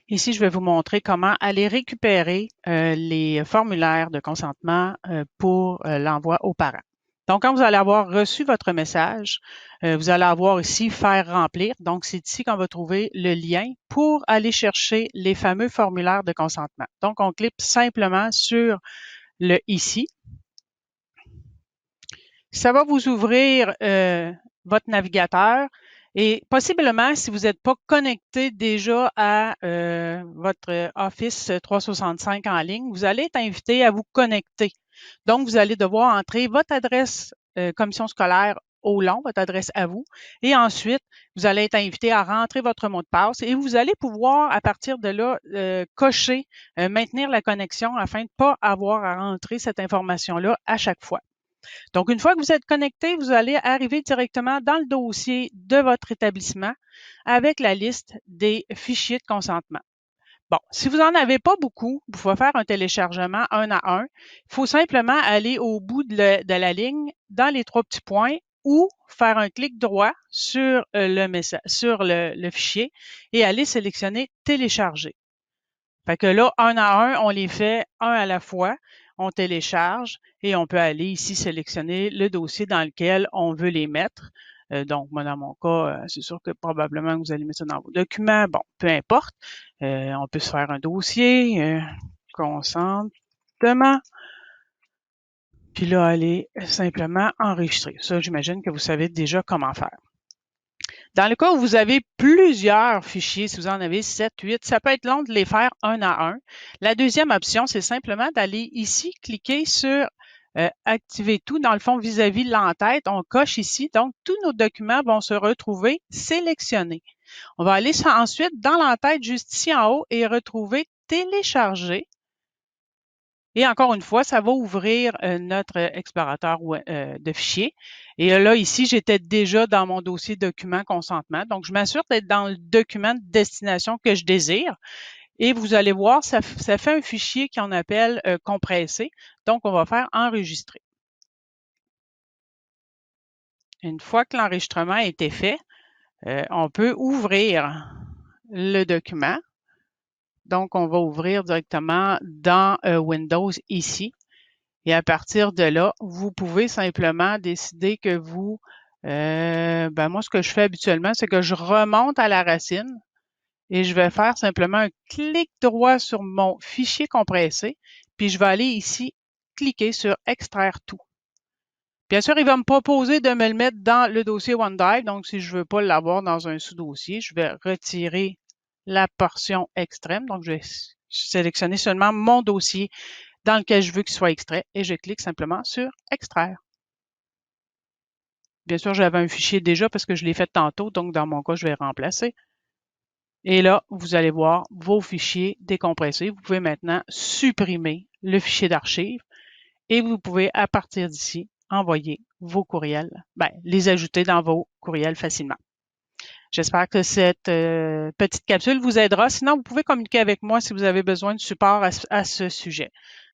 Ici, je vais vous montrer comment aller récupérer les formulaires de consentement pour l'envoi aux parents. Donc, quand vous allez avoir reçu votre message, vous allez avoir ici Faire remplir. Donc, c'est ici qu'on va trouver le lien pour aller chercher les fameux formulaires de consentement. Donc, on clique simplement sur le ici. Ça va vous ouvrir votre navigateur et possiblement, si vous n'êtes pas connecté déjà à votre Office 365 en ligne, vous allez être invité à vous connecter. Donc, vous allez devoir entrer votre adresse commission scolaire au long, votre adresse à vous, et ensuite, vous allez être invité à rentrer votre mot de passe et vous allez pouvoir, à partir de là, cocher, maintenir la connexion afin de ne pas avoir à rentrer cette information-là à chaque fois. Donc, une fois que vous êtes connecté, vous allez arriver directement dans le dossier de votre établissement avec la liste des fichiers de consentement. Bon, si vous n'en avez pas beaucoup, vous pouvez faire un téléchargement un à un. Il faut simplement aller au bout de la ligne dans les trois petits points ou faire un clic droit sur le fichier et aller sélectionner télécharger. Fait que là, un à un, on les fait un à la fois, on télécharge et on peut aller ici sélectionner le dossier dans lequel on veut les mettre. Donc, moi, dans mon cas, c'est sûr que probablement vous allez mettre ça dans vos documents. Bon, peu importe. On peut se faire un dossier, consentement. Puis là, aller simplement enregistrer. Ça, j'imagine que vous savez déjà comment faire. Dans le cas où vous avez plusieurs fichiers, si vous en avez 7, 8, ça peut être long de les faire un à un. La deuxième option, c'est simplement d'aller ici, cliquer sur activer tout. Dans le fond, vis-à-vis de l'entête, on coche ici. Donc, tous nos documents vont se retrouver sélectionnés. On va aller ensuite dans l'entête, juste ici en haut, et retrouver télécharger. Et encore une fois, ça va ouvrir notre explorateur de fichiers. Et là, ici, j'étais déjà dans mon dossier document consentement. Donc, je m'assure d'être dans le document de destination que je désire. Et vous allez voir, ça fait un fichier qu'on appelle compressé. Donc, on va faire enregistrer. Une fois que l'enregistrement a été fait, on peut ouvrir le document. Donc, on va ouvrir directement dans Windows ici. Et à partir de là, vous pouvez simplement décider que moi, ce que je fais habituellement, c'est que je remonte à la racine et je vais faire simplement un clic droit sur mon fichier compressé, puis je vais aller ici, cliquer sur Extraire tout. Bien sûr, il va me proposer de me le mettre dans le dossier OneDrive, donc si je ne veux pas l'avoir dans un sous-dossier, je vais retirer la portion extrême, donc je vais sélectionner seulement mon dossier dans lequel je veux qu'il soit extrait et je clique simplement sur Extraire. Bien sûr, j'avais un fichier déjà parce que je l'ai fait tantôt, donc dans mon cas, je vais remplacer. Et là, vous allez voir vos fichiers décompressés. Vous pouvez maintenant supprimer le fichier d'archives et vous pouvez, à partir d'ici, envoyer vos courriels, les ajouter dans vos courriels facilement. J'espère que cette petite capsule vous aidera. Sinon, vous pouvez communiquer avec moi si vous avez besoin de support à ce sujet.